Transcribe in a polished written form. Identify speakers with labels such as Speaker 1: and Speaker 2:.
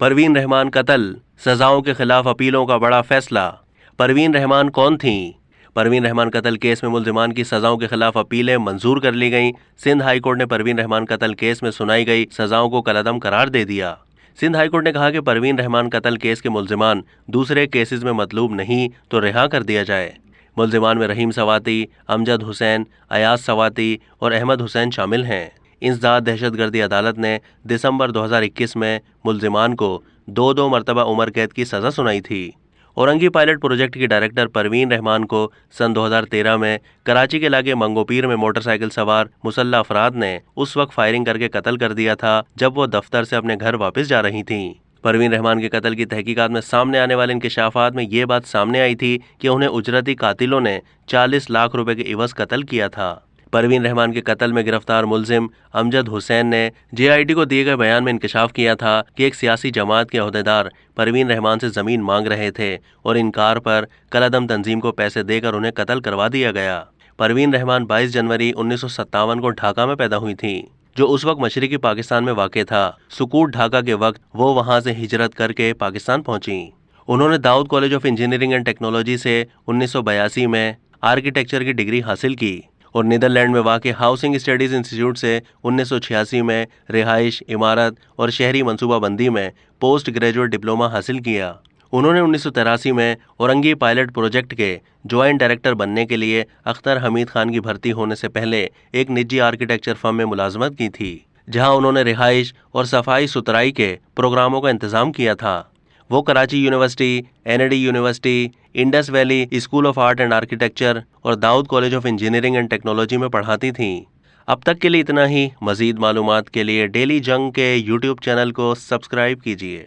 Speaker 1: پروین رحمان قتل، سزاؤں کے خلاف اپیلوں کا بڑا فیصلہ۔ پروین رحمان کون تھیں؟ پروین رحمان قتل کیس میں ملزمان کی سزاؤں کے خلاف اپیلیں منظور کر لی گئیں۔ سندھ ہائی کورٹ نے پروین رحمان قتل کیس میں سنائی گئی سزاؤں کو کالعدم قرار دے دیا۔ سندھ ہائی کورٹ نے کہا کہ پروین رحمان قتل کیس کے ملزمان دوسرے کیسز میں مطلوب نہیں تو رہا کر دیا جائے۔ ملزمان میں رحیم سواتی، امجد حسین، ایاز سواتی اور احمد حسین شامل ہیں۔ انسداد دہشت گردی عدالت نے دسمبر 2021 میں ملزمان کو 2 مرتبہ عمر قید کی سزا سنائی تھی۔ اورنگی پائلٹ پروجیکٹ کی ڈائریکٹر پروین رحمان کو سن 2013 میں کراچی کے علاقے منگو پیر میں موٹر سائیکل سوار مسلح افراد نے اس وقت فائرنگ کر کے قتل کر دیا تھا جب وہ دفتر سے اپنے گھر واپس جا رہی تھیں۔ پروین رحمان کے قتل کی تحقیقات میں سامنے آنے والے انکشافات میں یہ بات سامنے آئی تھی کہ انہیں اجرتی قاتلوں نے 40 لاکھ روپے کے عوض قتل کیا تھا۔ پروین رحمان کے قتل میں گرفتار ملزم امجد حسین نے JIT کو دیے گئے بیان میں انکشاف کیا تھا کہ ایک سیاسی جماعت کے عہدیدار پروین رحمان سے زمین مانگ رہے تھے اور انکار پر کالعدم تنظیم کو پیسے دے کر انہیں قتل کروا دیا گیا۔ پروین رحمان 22 جنوری 1957 کو ڈھاکہ میں پیدا ہوئی تھیں، جو اس وقت مشرقی پاکستان میں واقع تھا۔ سکوت ڈھاکہ کے وقت وہ وہاں سے ہجرت کر کے پاکستان پہنچیں۔ انہوں نے Dawood college of engineering and technology سے 1982 میں آرکیٹیکچر کی ڈگری حاصل کی اور نیدرلینڈ میں واقع ہاؤسنگ اسٹڈیز انسٹیٹیوٹ سے 1986 میں رہائش، عمارت اور شہری منصوبہ بندی میں پوسٹ گریجویٹ ڈپلومہ حاصل کیا۔ انہوں نے 1983 میں اورنگی پائلٹ پروجیکٹ کے جوائنٹ ڈائریکٹر بننے کے لیے اختر حمید خان کی بھرتی ہونے سے پہلے ایک نجی آرکیٹیکچر فرم میں ملازمت کی تھی، جہاں انہوں نے رہائش اور صفائی ستھرائی کے پروگراموں کا انتظام کیا تھا۔ وہ Karachi university, NAD university, Indus valley school of art and architecture اور Dawood college of engineering and technology میں پڑھاتی تھیں۔ اب تک کے لیے اتنا ہی۔ مزید معلومات کے لیے ڈیلی جنگ کے YouTube چینل کو سبسکرائب کیجیے۔